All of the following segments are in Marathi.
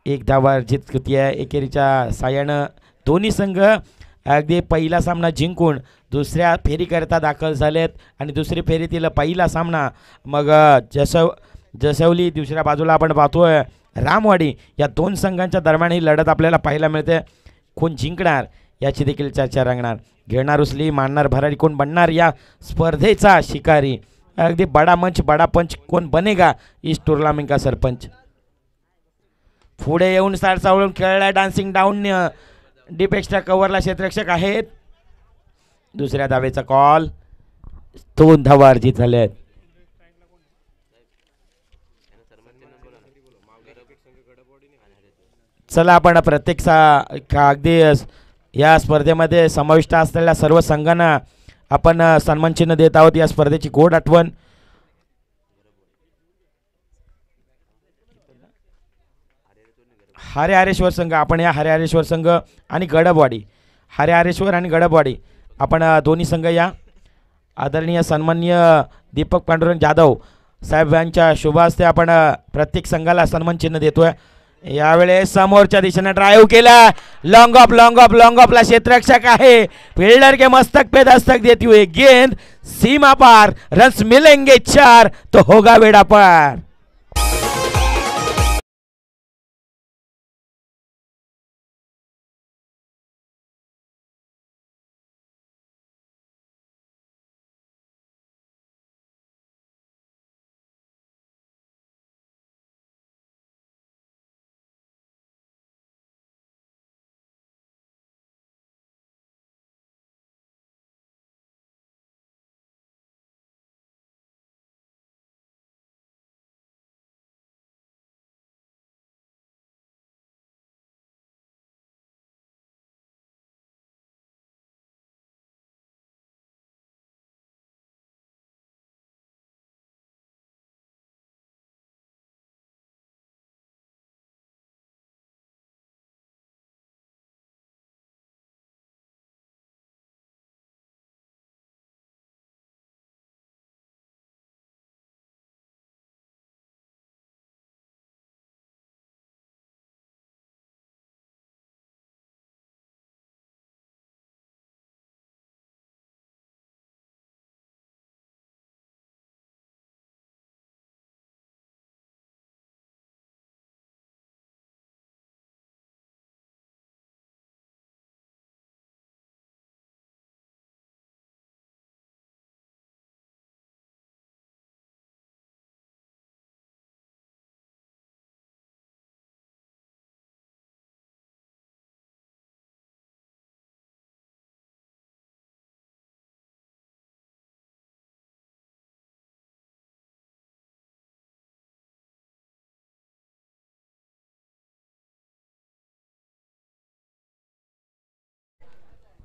एक धावा अर्जित होती आहे एकेरीच्या साह्यानं. दोन्ही संघ अगदी पहिला सामना जिंकून दुसऱ्या फेरीकरता दाखल झालेत आणि दुसरी फेरीतील पहिला सामना मग जसवली दुसऱ्या बाजूला आपण पाहतोय रामवाडी या दोन संघांच्या दरम्यान ही लढत आपल्याला पाहायला मिळते. कोण जिंकणार याची देखील चर्चा रंगणार. घेणार उचली मानणार भरारी कोण बनणार या स्पर्धेचा शिकारी. अगदी बडा मंच बडा पंच कोण बनेगा इस टूर्नामेंट का सरपंच. पुढे येऊन साड चावळून खेळला डान्सिंग डाऊन डीप एक्स्ट्रा कव्हरला क्षेत्ररक्षक आहेत. दुसऱ्या धावेचा कॉल. 2 धावा अर्जित झाल्या आहेत. चला आपण प्रत्येक अगदी या स्पर्धेमध्ये समाविष्ट असलेल्या सर्व संघांना आपण सन्मान चिन्ह देत आहोत. या स्पर्धेची गोड आठवण. हरेहरेश्वर संघ आपण या हरेहरेश्वर संघ आणि गडबवाडी हरेहरेश्वर आणि गडबवाडी आपण दोन्ही संघ या आदरणीय सन्माननीय दीपक पांडुरंग जाधव साहेब यांच्या शुभ हस्ते आपण प्रत्येक संघाला सन्मान चिन्ह देतोय. यावेळेस समोरच्या दिशेने ड्राईव्ह केला. लॉन्ग ऑफला क्षेत्ररक्षक आहे. फील्डर के मस्तक पे दस्तक देती हुई गेंद सीमा पार. रन्स मिलेंगे 4 तो होगा बेड़ा पार.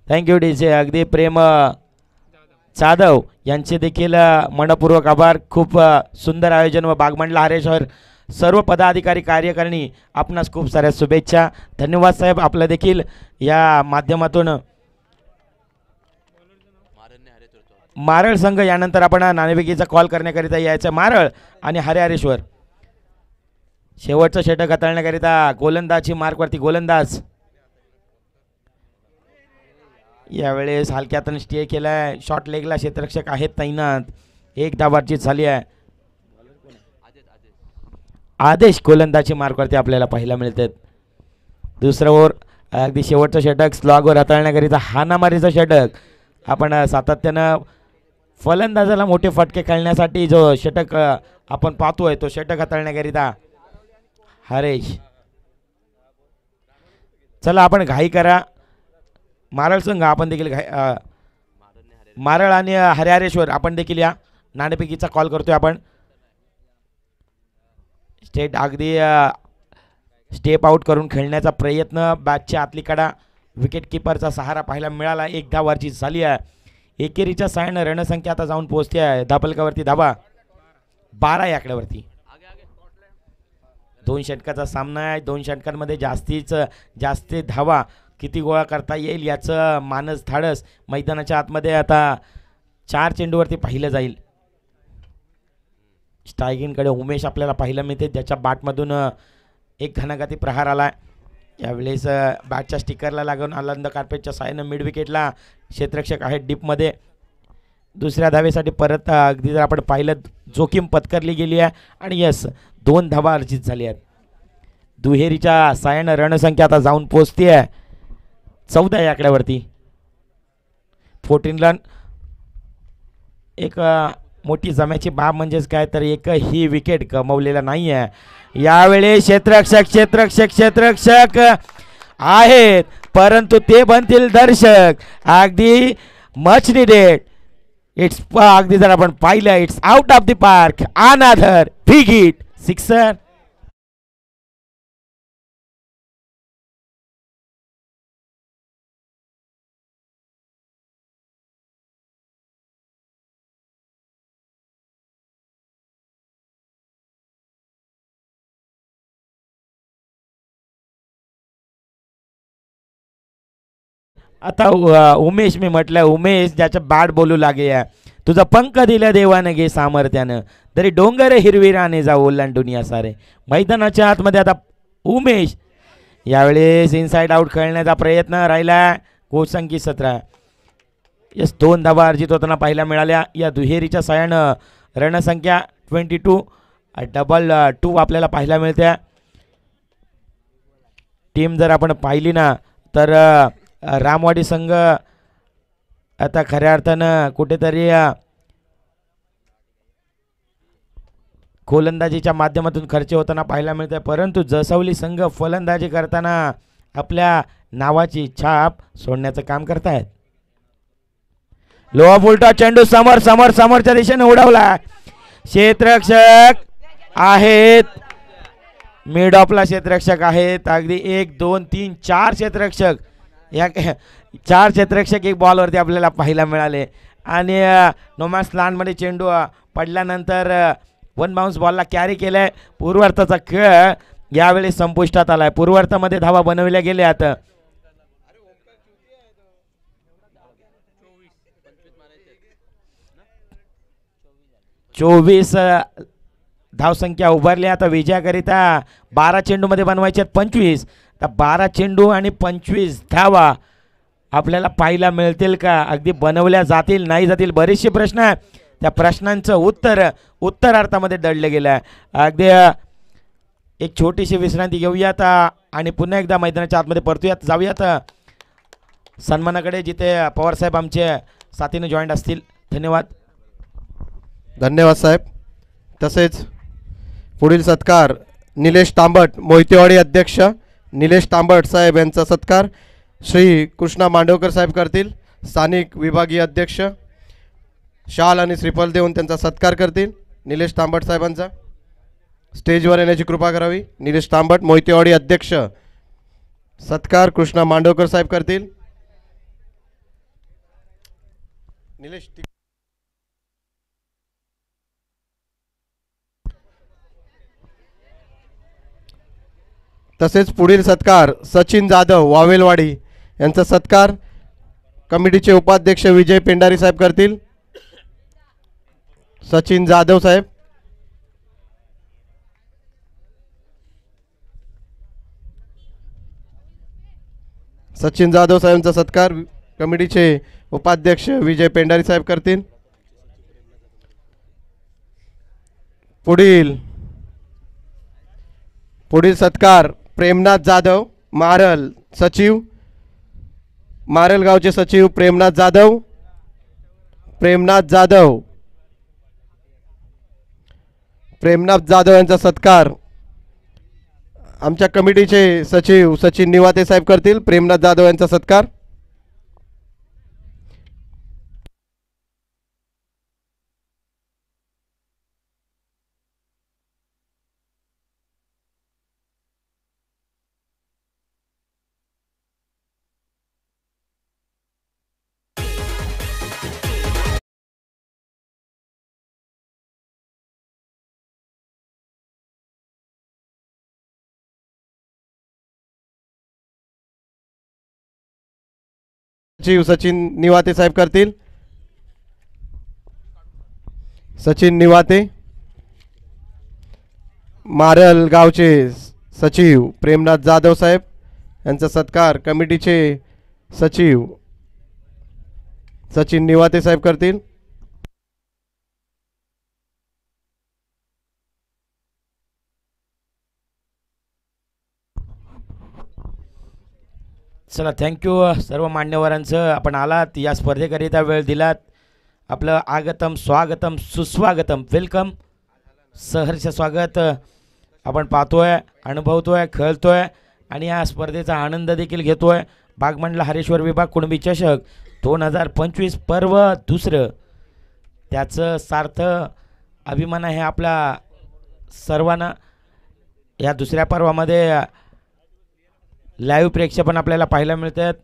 Thank you DJ. अगदी प्रेम जाधव यांचे देखील मनपूर्वक आभार. खूप सुंदर आयोजन व बागमंडला हरेश्वर सर्व पदाधिकारी कार्यकारिणी आपणास खूप साऱ्या शुभेच्छा. धन्यवाद साहेब. आपलं देखील या माध्यमातून मारळ संघ यानंतर आपण नाणेफेकीचा कॉल करण्याकरिता यायचं. मारळ आणि हरेहरेश्वर शेवटचं षटक हाताळण्याकरिता गोलंदाजी मार्कवरती गोलंदाज. यावेळेस हलक्यातून स्टे केलाय. शॉर्ट लेगला क्षेत्ररक्षक आहेत तैनात. 1 धाव अर्जित झाली आहे. आदेश गोलंदाजी मार्कवरती आपल्याला पाहायला मिळतात. दुसरं ओव्हर अगदी शेवटचं षटक स्लॉगवर हाताळण्याकरिता हाणामारीचं षटक. आपण सातत्यानं फलंदाजाला मोठे फटके खेळण्यासाठी जो षटक आपण पाहतोय तो षटक हाताळण्याकरिता हरेश. चला आपण घाई करा. मारळ संघ आपण देखील मारळ आणि हरेहरेश्वर आपण देखील या नाणेफेकीचा कॉल करतोय आपण. अगदी स्टेप आउट करून खेळण्याचा प्रयत्न. बॅटच्या आतली कडा विकेट किपरचा सहारा पाहायला मिळाला. 1 धाव अर्जित झाली आहे. एकेरीच्या साह्यानं रणसंख्या आता जाऊन पोहोचते आहे धापलकावरती. धावा 12 या आकड्यावरती. 2 षटकाचा सामना आहे. 2 षटकांमध्ये जास्त धावा किती गोळा करता येईल याचं मानस धाडस मैदानाच्या आतमध्ये आता 4 चेंडूवरती पाहिलं जाईल. स्ट्रायकिंगकडे उमेश आपल्याला पाहायला मिळते ज्याच्या बॅटमधून एक घणाघाती प्रहार आला. यावेळेस बॅटच्या स्टिकरला लागून आनंद कार्पेटच्या साहाय्यानं मिड विकेटला क्षेत्ररक्षक आहेत डीपमध्ये. दुसऱ्या धावेसाठी परत अगदी जर आपण पाहिलं जोखीम पत्करली गेली आहे आणि यस 2 धावा अर्जित झाली आहेत. दुहेरीच्या साहाय्यानं रणसंख्या आता जाऊन पोचते आहे 14 या आकड्यावरती. 14 रन. एक मोठी जम्याची बाब म्हणजेच काय तर एकही विकेट गमावलेला नाही आहे यावेळेस. क्षेत्ररक्षक आहेत परंतु ते बनतील दर्शक. अगदी मच निडेड. इट्स अगदी जर आपण पाहिलं it's out of the park. Another big hit sixer. आता उमेश मी म्हटलं उमेश ज्याचं बॅट बोलू लागे आहे. तुझा पंख दिलं देवानं घे सामर्थ्यानं तरी डोंगर हिरवीराने जाऊ ओलांडून या सारे. मैदानाच्या आतमध्ये आता उमेश यावेळेस इनसाइड आउट खेळण्याचा प्रयत्न राहिला. गोसंख्य 17. यस 2 धावा अर्जित होताना पाहायला मिळाल्या. या दुहेरीच्या साहाय्यानं रणसंख्या 22 डबल 2 आपल्याला पाहायला मिळते. टीम जर आपण पाहिली ना तर रामवाडी संघ आता खऱ्या अर्थानं कुठेतरी गोलंदाजीच्या माध्यमातून खर्च होताना पाहायला मिळते परंतु जसवली संघ फलंदाजी करताना आपल्या नावाची छाप सोडण्याचं काम करतायत. लोहा उलटा चेंडू समोरच्या दिशेने उडवला. क्षेत्ररक्षक आहेत मिड ऑफला क्षेत्ररक्षक आहेत. अगदी 1 2 3 4 क्षेत्ररक्षक या 4 क्षेत्ररक्षक एक बॉलवरती आपल्याला पाहायला मिळाले आणि नोमॅन्स लँडमध्ये चेंडू पडल्यानंतर 1 बाउन्स बॉलला कॅरी केलाय. पूर्वार्धाचा खेळ यावेळी संपुष्टात आलाय. पूर्वार्धामध्ये धावा बनवल्या गेल्या. आता 24 धावसंख्या उभारली. आता विजयाकरिता 12 चेंडूमध्ये बनवायचे 25. तर 12 चेंडू आणि 25 धावा आपल्याला पाहायला मिळतील का? अगदी बनवल्या जातील नाही जातील बरेचसे प्रश्न आहे. त्या प्रश्नांचं उत्तरार्थामध्ये दडलं गेलं आहे. अगदी एक छोटीशी विश्रांती घेऊयात आणि पुन्हा एकदा मैदानाच्या आतमध्ये परतूयात जाऊयात सन्मानाकडे जिथे पवारसाहेब आमचे साथीने जॉईंट असतील. धन्यवाद. धन्यवाद साहेब. तसेच पुढील सत्कार निलेश तांबट मोहितेवाडी अध्यक्ष निलेश तांबट साहेब यांचा सत्कार श्री कृष्णा मांडवकर साहेब करतील. स्थानिक विभागीय अध्यक्ष शाल आणि श्रीफल देऊन त्यांचा सत्कार करतील. निलेश तांबट साहेबांचा स्टेजवर येण्याची कृपा करावी. निलेश तांबट मोहितेवाडी अध्यक्ष सत्कार कृष्णा मांडवकर साहेब करतील. निलेश तसेच पुढील सत्कार सचिन जाधव वावेलवाडी यांचा सत्कार कमिटीचे उपाध्यक्ष विजय पेंडारी साहेब करतील. सचिन जाधव साहेब. सचिन जाधव साहेबांचा सत्कार कमिटीचे उपाध्यक्ष विजय पेंडारी साहेब करतील. पुढील सत्कार प्रेमनाथ जाधव मारल सचिव मारल गावचे सचिव प्रेमनाथ जाधव यांचा सत्कार आमच्या कमिटीचे सचिव सचिन निवाते साहेब करतील. प्रेमनाथ जाधव यांचा सत्कार. सचिव सचिन निवाते साहेब करतील. सचिन निवाते मारल गावचे सचिव प्रेमनाथ जाधव साहेब यांचा सत्कार कमिटीचे सचिव सचिन निवाते साहेब करतील. चला, थँक्यू सर्व मान्यवरांचं. आपण आलात या स्पर्धेकरिता, वेळ दिलात. आपलं आगतम स्वागतम सुस्वागतम वेलकम सहर्ष स्वागत आपण पाहतोय, अनुभवतोय, खेळतोय आणि या स्पर्धेचा आनंद देखील घेतोय. बागमंडला हरेश्वर विभाग कुणबी चषक 2025 पर्व दुसरं, त्याचं सार्थ अभिमान आहे आपला सर्वांना. या दुसऱ्या पर्वामध्ये लाईव्ह प्रेक्षेपण आपल्याला पाहायला मिळतात.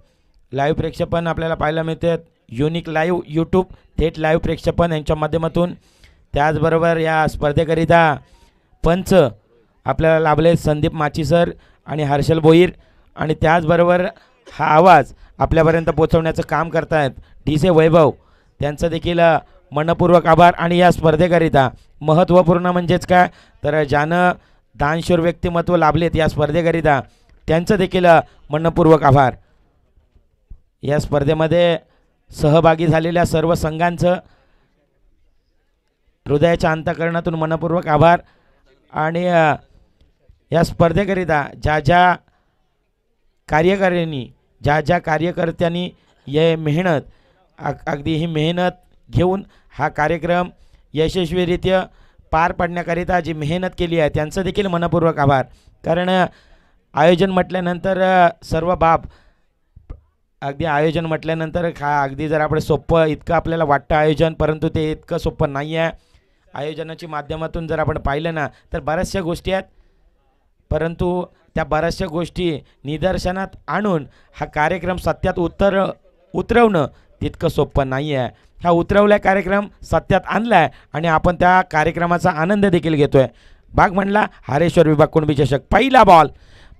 लाईव्ह प्रेक्षेपण आपल्याला पाहायला मिळतात. युनिक लाईव्ह यूट्यूब थेट लाईव्ह प्रेक्षेपण यांच्या माध्यमातून. त्याचबरोबर या स्पर्धेकरिता पंच आपल्याला लाभले संदीप माची सर आणि हर्षल भोईर. आणि त्याचबरोबर हा आवाज आपल्यापर्यंत पोहोचवण्याचं काम करत आहेत डी.से वैभव, त्यांचं देखील मनपूर्वक आभार. आणि या स्पर्धेकरिता महत्त्वपूर्ण म्हणजेच काय तर ज्यानं दानशूर व्यक्तिमत्व लाभलेत या स्पर्धेकरिता त्यांचं देखील मनपूर्वक आभार. या स्पर्धेमध्ये सहभागी झालेल्या सर्व संघांचं हृदयाच्या अंतःकरणातून मनपूर्वक आभार. आणि या स्पर्धेकरिता ज्या ज्या कार्यकारिणी, ज्या ज्या कार्यकर्त्यांनी हे मेहनत अगदी ही मेहनत घेऊन हा कार्यक्रम यशस्वीरित्या पार पाडण्याकरिता जी मेहनत केली आहे त्यांचं देखील मनपूर्वक आभार. कारण आयोजन म्हटल्यानंतर सर्व बाब अगदी आयोजन म्हटल्यानंतर अगदी जर आपण सोपं इतकं आपल्याला वाटतं आयोजन, परंतु ते इतकं सोपं नाही आहे. आयोजनाच्या माध्यमातून जर आपण पाहिलं ना तर बऱ्याचशा गोष्टी आहेत, परंतु त्या बऱ्याचशा गोष्टी निदर्शनात आणून हा कार्यक्रम सत्यात उतरवणं तितकं सोपं नाही आहे. हा उतरवल्या कार्यक्रम सत्यात आणला आहे आणि आपण त्या कार्यक्रमाचा आनंद देखील घेतो आहे. बागमंडला हरेश्वर विभाग कुणबी चषक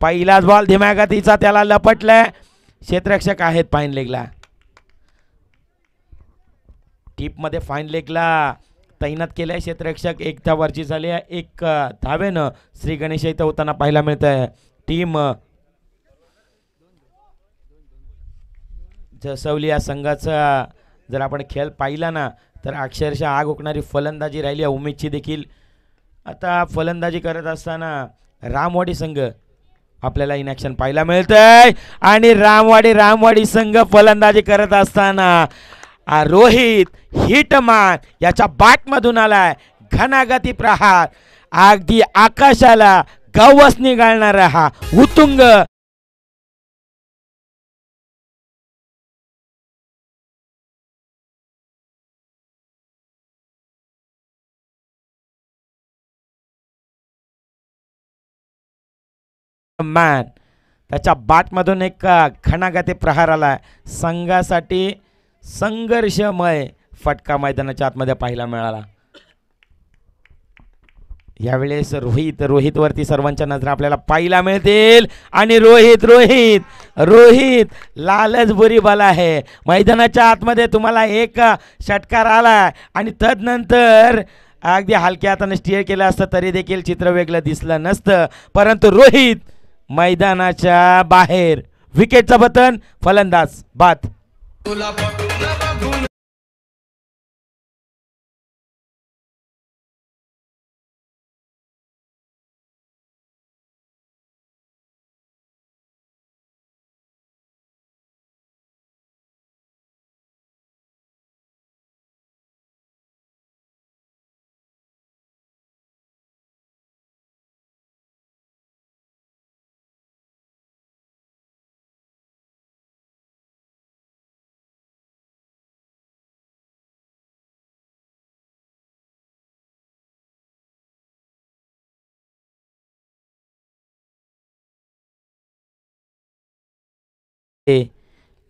पहिलाच बॉल धीम्या गतीचा त्याला लपटलाय. क्षेत्ररक्षक आहेत फाईन लेगला, टीपमध्ये फाईन लेगला तैनात केलं आहे क्षेत्ररक्षक. एक धावावरची झाली आहे, एक धावेनं श्री गणेश इथं होताना पाहायला मिळत आहे. टीम जसवली या संघाचा जर आपण खेळ पाहिला ना तर अक्षरशः आग ओकणारी फलंदाजी राहिली आहे उमेदची देखील. आता फलंदाजी करत असताना रामवाडी संघ आपल्याला इन ॲक्शन पाहायला मिळतंय. आणि रामवाडी संघ फलंदाजी करत असताना रोहित हिटमान याच्या बॅटमधून आलाय घनागती प्रहार. अगदी आकाशाला गवस निघालणारा हा उतुंग मॅन, त्याच्या बॅटमधून एक घणाघाती प्रहार आला. संघासाठी संघर्षमय फटका मैदानाच्या आतमध्ये पाहायला मिळाला. यावेळेस रोहितवरती सर्वांच्या नजरा आपल्याला पाहायला मिळतील. आणि रोहित लालच बुरी बला आहे. मैदानाच्या आतमध्ये तुम्हाला एक षटकार आला आणि तदनंतर अगदी हलक्या हाताने स्टीअर केलं असतं तरी देखील चित्र वेगळं दिसलं नसतं. परंतु रोहित मैदानाच्या बाहेर, विकेटचा बटन, फलंदाज बाद.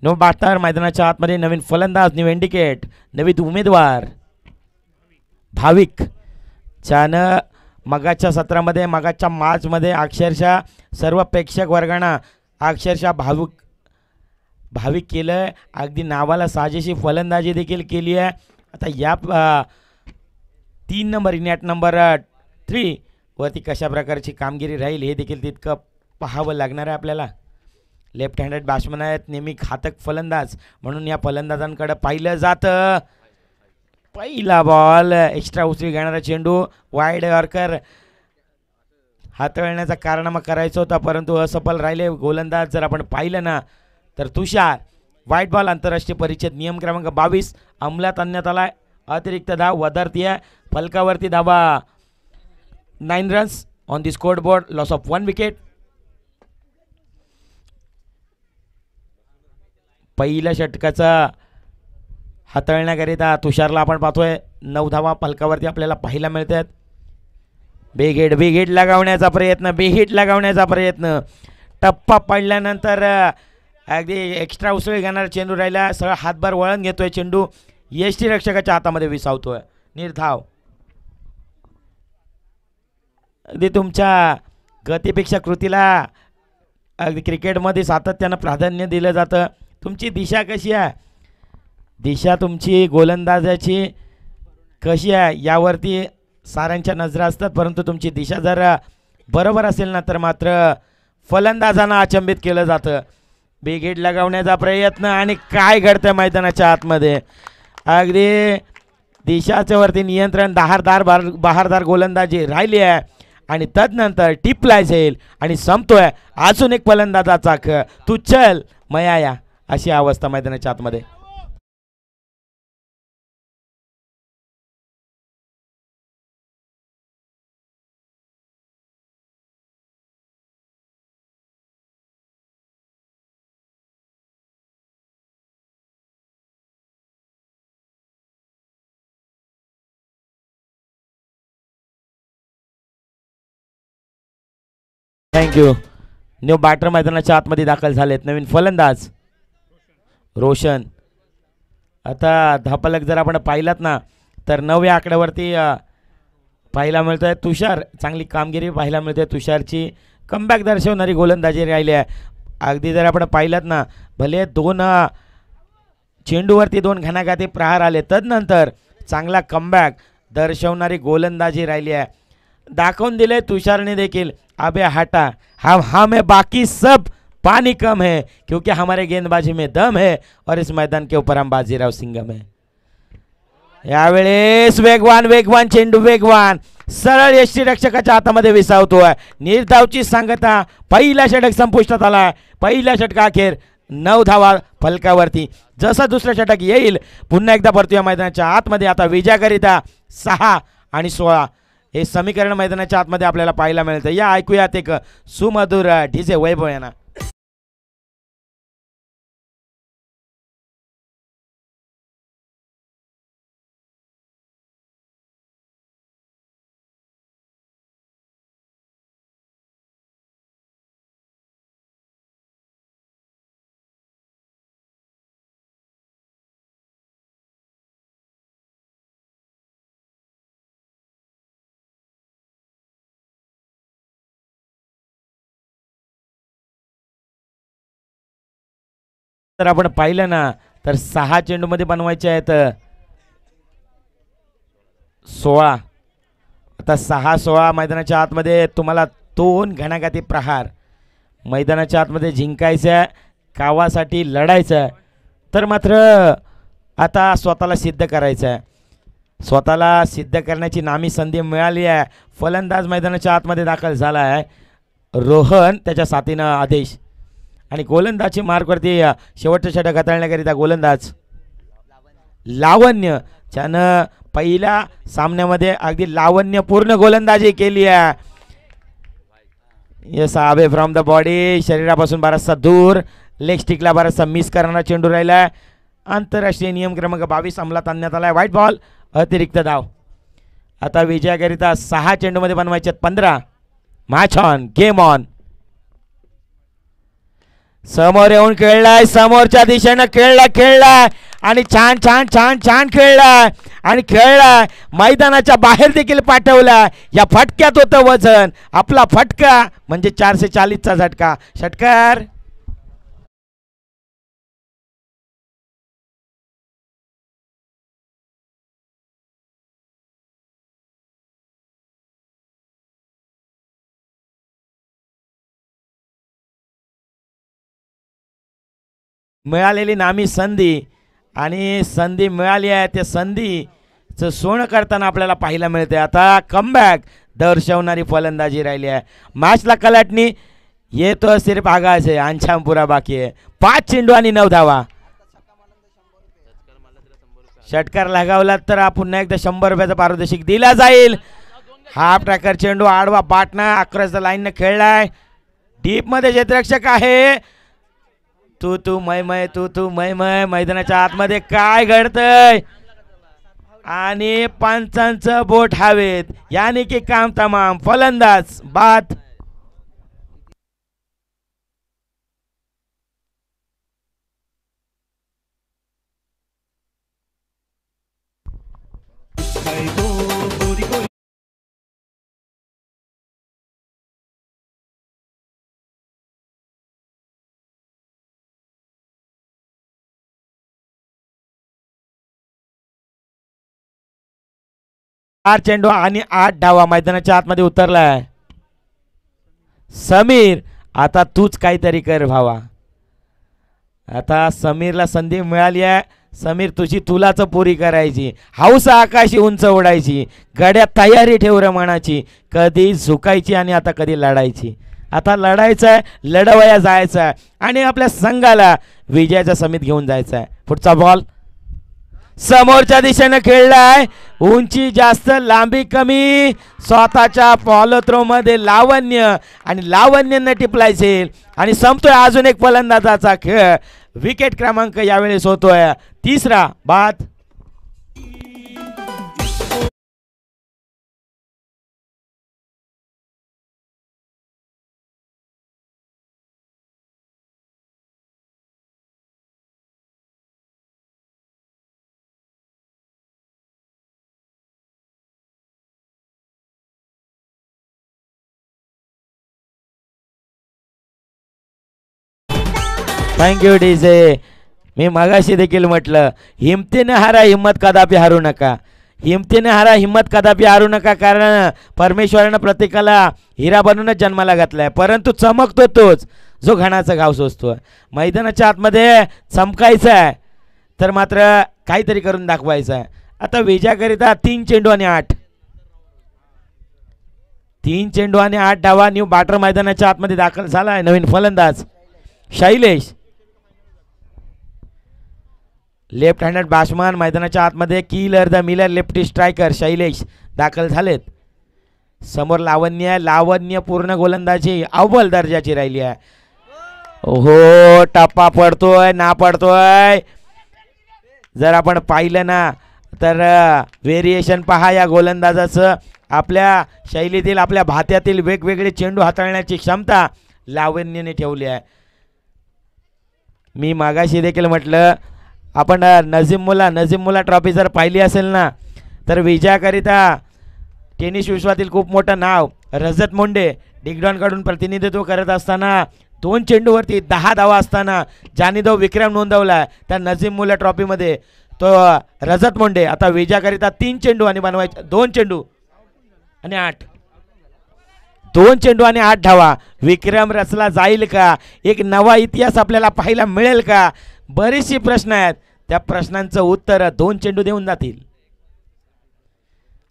नो बातार मैदानाच्या आतमध्ये नवीन फलंदाज, न्यू इंडिकेट, नवीन उमेदवार भाविक, ज्यानं मगाच्या सत्रामध्ये मगाच्या मॅचमध्ये अक्षरशः सर्व प्रेक्षक वर्गांना अक्षरशः भाविक केलं. अगदी नावाला साजेशी फलंदाजी देखील केली आहे. आता या 3 नंबर नॅट नंबर 3 वरती कशा प्रकारची कामगिरी राहील हे देखील तितकं पाहावं लागणार आहे आपल्याला. लेफ्ट हँडेड बॅट्समन आहेत, नेहमी घातक फलंदाज, म्हणून या फलंदाजांकडे पाहिलं जातं. पहिला बॉल एक्स्ट्रा उचली घेणारा चेंडू, वाईड यॉर्कर हाताळण्याचा कारनामा करायचा होता परंतु असफल राहिले गोलंदाज. जर आपण पाहिलं ना तर तुषार व्हाईट बॉल. आंतरराष्ट्रीय परिषद नियम क्रमांक 22 अंमलात आणण्यात आलाय. अतिरिक्त धाव वधारतीय फलकावरती धावा 9 runs on the score board, loss of 1 wicket. पहिल्या षटकाचा हाताळण्याकरिता तुषारला आपण पाहतोय 9 धावा फलकावरती आपल्याला पाहायला मिळतात. बेगेट लगावण्याचा प्रयत्न. टप्पा पडल्यानंतर अगदी एक्स्ट्रा उसळी घेणारा चेंडू राहिला. सगळा हातभार वळण घेतोय चेंडू, यष्टीरक्षकाच्या हातामध्ये विसावतोय. निर्धाव. अगदी तुमच्या गतीपेक्षा कृतीला अगदी क्रिकेटमध्ये सातत्यानं प्राधान्य दिलं जातं. तुमची दिशा कशी आहे, दिशा तुमची गोलंदाजाची कशी आहे यावरती साऱ्यांच्या नजरा असतात, परंतु तुमची दिशा जर बरोबर असेल ना तर मात्र फलंदाजांना अचंबित केलं जातं. बिगेट लगावण्याचा प्रयत्न आणि काय घडतं मैदानाच्या आतमध्ये. अगदी दिशाच्या वरती नियंत्रण, बहारदार गोलंदाजी राहिली आहे आणि तदनंतर टिपला जाईल आणि संपतोय अजून एक फलंदाजाचा तू चल मया, अशी अवस्था मैदानाच्या आतमध्ये. थँक्यू. न्यू बॅटर मैदानाच्या आतमध्ये दाखल झालेत. नवीन फलंदाज रोशन. आता धापलक जर आपण पाहिलात ना तर 9व्या आकड्यावरती पाहायला मिळत आहे तुषार. चांगली कामगिरी पाहायला मिळते तुषारची. कमबॅक दर्शवणारी गोलंदाजी राहिली आहे. अगदी जर आपण पाहिलात ना भले 2 चेंडूवरती 2 घणाघाती प्रहार आले, तदनंतर चांगला कमबॅक दर्शवणारी गोलंदाजी राहिली आहे. दाखवून दिले तुषारने देखील, अबे हटा हम है बाकी सब पानी कम है क्योंकि हमारे गेंदबाजी में दम है और इस मैदान के ऊपर हम बाजीराव सिंघम है. यावेळेस वेगवान चेंडू, सरळ यष्टीरक्षकाच्या हातामध्ये विसावतोय. निर्धावची सांगता. पहिला षटक संपुष्टात आला. पहिल्या षटकाअखेर 9 धावा फलकावरती. जसं दुसरं षटक येईल पुन्हा एकदा परतूया मैदानाच्या आतमध्ये. आता विजयाकरिता 6 आणि 16 हे समीकरण मैदानाच्या आतमध्ये आपल्याला पाहायला मिळतं. या ऐकूयात एक सुमधुर ढिसे वैभव यांना. तर आपण पाहिलं ना तर 6 चेंडूमध्ये बनवायचे आहेत 16. आता 6-16 मैदानाच्या आतमध्ये तुम्हाला 2 घणाघाती प्रहार मैदानाच्या आतमध्ये जिंकायचं आहे, कावासाठी लढायचं आहे. तर मात्र आता स्वतःला सिद्ध करायचं आहे. स्वतःला सिद्ध करण्याची नामी संधी मिळाली आहे. फलंदाज मैदानाच्या आतमध्ये दाखल झाला आहे रोहन, त्याच्या साथीनं आदेश. आणि गोलंदाजची मार्कवरती शेवटचं षटक हाताळण्याकरिता गोलंदाज लावण्य, ज्यानं पहिल्या सामन्यामध्ये अगदी लावण्यपूर्ण गोलंदाजी केली आहे. Yes, away from the body, शरीरापासून बराचसा दूर, लेग स्टिकला बराचसा मिस करणारा चेंडू राहिला आहे. आंतरराष्ट्रीय नियम क्रमांक 22 अंमलात आणण्यात आला आहे. व्हाईट बॉल, अतिरिक्त धाव. आता विजयाकरिता 6 चेंडूमध्ये बनवायचे 15. Match on, game on. समोर येऊन खेळलाय, समोरच्या दिशेनं खेळलाय आणि छान खेळलाय आणि मैदानाच्या बाहेर देखील पाठवलाय. या फटक्यात होतं वजन. आपला फटका म्हणजे 440चा झटका. षटकार मिळालेली नामी संधी आणि संधी मिळाली आहे त्या संधीचं सोनं करताना आपल्याला पाहायला मिळते. आता कमबॅक दर्शवणारी फलंदाजी राहिली आहे. मॅचला कलाटणी येतो सिर्फ आगाज आहे. अंछाम पुरा बाकी आहे. 5 चेंडू आणि 9 धावा. षटकार लगावला तर पुन्हा एकदा 100 रुपयाचा पारितोषिक दिला जाईल. हाफ ट्रॅकर चेंडू आडवा पाटणा अक्रॉसच्या लाईनने खेळलाय. डीप मध्ये क्षेत्ररक्षक आहे. तू मय मैदानाच्या आतमध्ये काय घडतंय आणि पंचांचं बोट हवेत यानी की काम तमाम. फलंदाज बाद. चार चेंडू आणि 8 धावा. मैदानाच्या आतमध्ये उतरलाय समीर. आता तूच काहीतरी कर भावा. आता समीरला संधी मिळाली आहे. समीर तुझी तुलाच पुरी करायची. हौस आकाशी उंच उडायची. गड्यात तयारी ठेव रे मनाची. कधी झुकायची आणि आता कधी लढायची. आता लढायचं आहे. लढवया जायचं आहे आणि आपल्या संघाला विजयाच्या समीत घेऊन जायचं आहे. पुढचा बॉल समोरच्या दिशेने खेळलाय. उंची जास्त लांबी कमी. स्वतःच्या फॉलो थ्रो मध्ये लावण्य आणि लावण्याने टिपलायचे आणि संपतोय अजून एक फलंदाजाचा खेळ. विकेट क्रमांक यावेळेस होतोय 3रा बाद. Thank you DJ. मी मगाशी देखील म्हटलं हिमतीने हारा हिम्मत कदापि हारू नका. हिमतीने हारा हिम्मत कदापि हारू नका. कारण परमेश्वरानं प्रत्येकाला हिरा बनवूनच जन्माला घातलाय. परंतु चमकतो तोच जो घणाचं गाव सोसतो. मैदानाच्या आतमध्ये चमकायचं आहे तर मात्र काहीतरी करून दाखवायचं आहे. आता विजयाकरिता 3 चेंडू आणि 8. 3 चेंडू आणि 8 धावा. न्यू बॅटर मैदानाच्या आतमध्ये दाखल झाला आहे. नवीन फलंदाज शैलेश. लेफ्ट हँडेड बॅट्समन मैदानाच्या आतमध्ये. Killer the Miller lefty striker Shailesh दाखल झालेत. समोर लावण्य पूर्ण गोलंदाजी अव्वल दर्जाची राहिली आहे. हो टप्पा पडतोय ना पडतोय. जर आपण पाहिलं ना तर व्हेरिएशन पहा या गोलंदाजाचं. आपल्या शैलीतील आपल्या भात्यातील वेगवेगळे चेंडू हाताळण्याची क्षमता लावण्याने ठेवली आहे. मी मागाशी देखील म्हटलं आपण नजीम मुला ट्रॉफी जर पाहिली असेल ना तर विजयाकरिता टेनिस विश्वातील खूप मोठं नाव रजत मुंडे डिगडॉनकडून प्रतिनिधित्व करत असताना 2 चेंडूवरती 10 धावा असताना ज्याने तो विक्रम नोंदवला त्या नजीम मुला ट्रॉफीमध्ये तो रजत मुंडे. आता विजयाकरिता 3 चेंडू आणि बनवायचे 2 चेंडू आणि 8. 2 चेंडू आणि 8 धावा. विक्रम रचला जाईल का? एक नवा इतिहास आपल्याला पाहायला मिळेल का? बरीचशी प्रश्न आहेत. त्या प्रश्नांचं उत्तर 2 चेंडू देऊन जातील.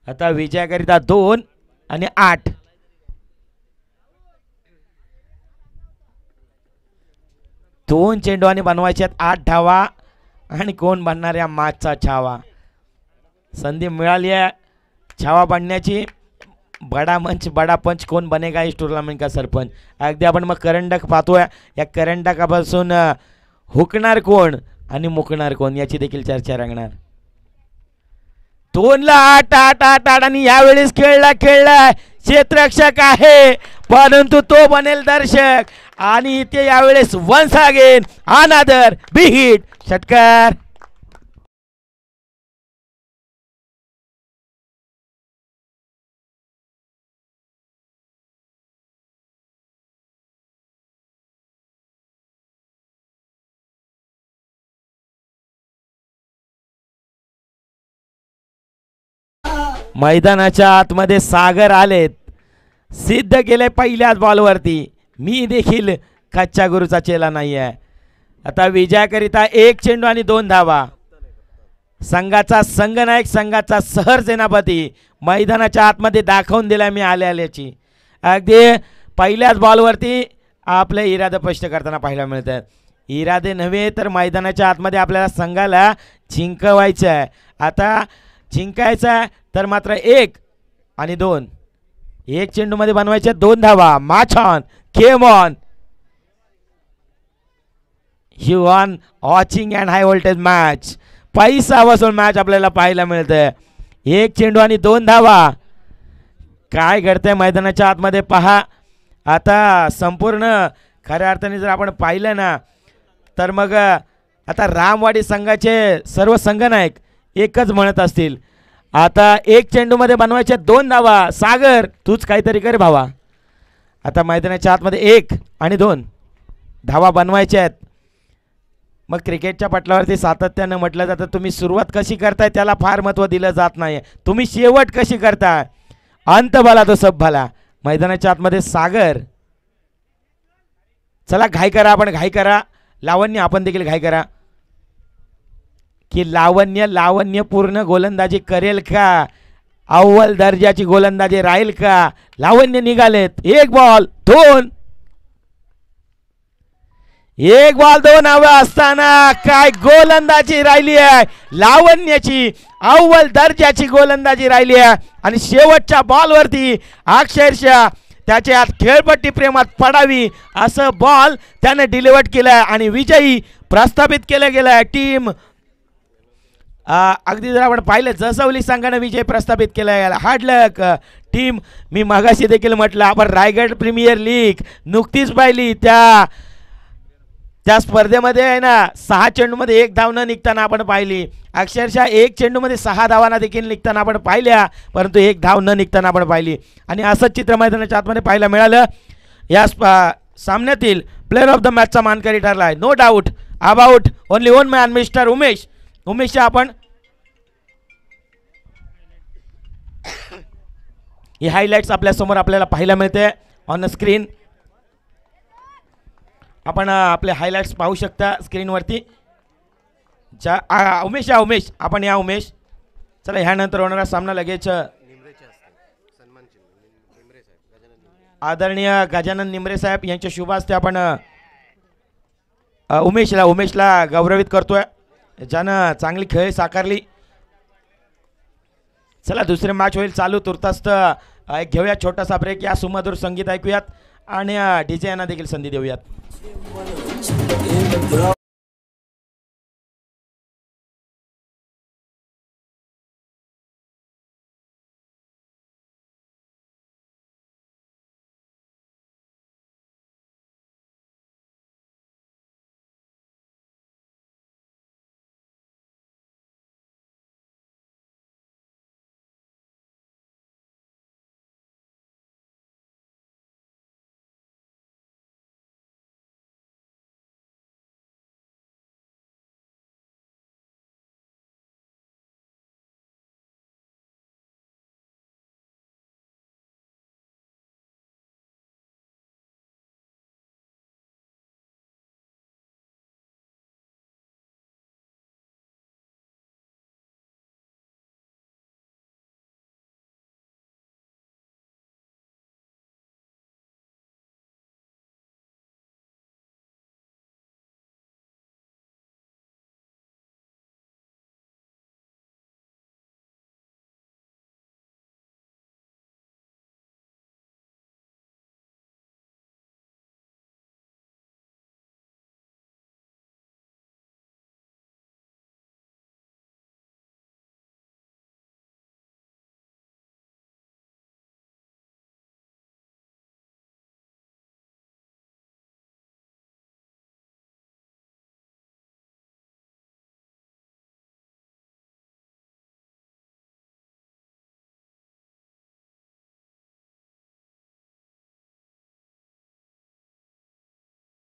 आता विजयाकरिता 2 आणि 8. दोन चेंडू आणि बनवायच्यात 8 धावा आणि कोण बनणार या मॅचचा छावा. संधी मिळाली आहे छावा बनण्याची. बडा मंच बडा पंच कोण बनेगा इस टूर्नामेंट का सरपंच. अगदी आपण मग करंडक पाहतोय. या करंडकापासून हुकणार कोण आणि मुकणार कोण याची देखील चर्चा रंगणार. 2 ला 8 आणि यावेळेस खेळला क्षेत्ररक्षक आहे परंतु तो बनेल दर्शक आणि इथे यावेळेस once again another big hit. षटकार. मैदानाच्या आतमध्ये सागर आलेत. सिद्ध केले पहिल्याच बॉलवरती मी देखील कच्च्या गुरुचा चेला नाही आहे. आता विजयाकरिता 1 चेंडू आणि 2 धावा. संघाचा संघनायक, संघाचा सहर सेनापती मैदानाच्या आतमध्ये दाखवून दिला मी आल्याची. अगदी पहिल्याच बॉलवरती आपले इरादे स्पष्ट करताना पाहायला मिळतात. इरादे नव्हे तर मैदानाच्या आतमध्ये आपल्याला संघाला जिंकवायचं आहे. आता जिंकायचं आहे तर मात्र 1 आणि 2, 1 चेंडूमध्ये बनवायचे 2 धावा. Match on, game on. You on watching and high voltage match. पैसा वसूल मॅच आपल्याला पाहायला मिळतंय. 1 चेंडू आणि 2 धावा. काय घडतंय मैदानाच्या आतमध्ये पहा. आता संपूर्ण खऱ्या अर्थाने जर आपण पाहिलं ना तर मग आता रामवाडी संघाचे सर्व संघनायक एकच म्हणत असतील, आता 1 चेंडूमध्ये बनवायचे 2 धावा. सागर तूच काहीतरी कर भावा. आता मैदानाच्या आतमध्ये 1 आणि 2 धावा बनवायच्या आहेत. मग क्रिकेटच्या पटलावरती सातत्यानं म्हटलं जातं तुम्ही सुरुवात कशी करताय त्याला फार महत्त्व दिलं जात नाही, तुम्ही शेवट कशी करताय. अंत भला तो सब भला. मैदानाच्या आतमध्ये सागर. चला घाई करा, आपण घाई करा. लावण्य आपण देखील घाई करा की लावण्यपूर्ण गोलंदाजी करेल का, अव्वल दर्जाची गोलंदाजी राहील का. लावण्य निघालेत. 1 बॉल 2, 1 बॉल 2 हवे असताना काय गोलंदाजी राहिली आहे लावण्याची. अव्वल दर्जाची गोलंदाजी राहिली आहे आणि शेवटच्या बॉलवरती अक्षरशः त्याच्या खेळपट्टी प्रेमात पडावी असं बॉल त्याने डिलिव्हर केलाय आणि विजयी प्रस्थापित केलं गेलं आहे. टीम अगदी जर आपण पाहिलं जसवली संघाने विजय प्रस्थापित केला आहे. हार्ड लक टीम. मी मागाशी देखील म्हटलं आपण रायगड प्रीमियर लीग नुकतीच पाहिली. त्या स्पर्धेमध्ये आहे ना 6 चेंडूमध्ये 1 धाव न निघताना आपण पाहिली. अक्षरशः 1 चेंडूमध्ये 6 धावांना देखील निघताना आपण पाहिल्या, परंतु 1 धाव न निघताना आपण पाहिली. आणि असंच चित्र मैदानाच्या आतमध्ये पाहायला मिळालं. या सामन्यातील प्लेअर ऑफ द मॅचचा मानकरी ठरला आहे no doubt about only 1 man mister Umesh. उमेशच्या आपण ही हायलाइट्स आपल्यासमोर आपल्याला पाहायला मिळते ऑन द स्क्रीन. आपण आपले हायलाइट्स पाहू शकता स्क्रीनवरती. उमेश या उमेश आपण या उमेश. चला ह्यानंतर होणारा सामना लगेच आदरणीय गजानन निमरे साहेब यांच्या शुभ हस्ते आपण उमेशला गौरवित करतोय ज्यानं चांगली खेळ साकारली. चला दुसरे मॅच होईल चालू. तुर्तास्त एक घेऊया छोटासा ब्रेक. या सुमधुर संगीत ऐकूयात आणि डीजे यांना देखील संधी देऊयात.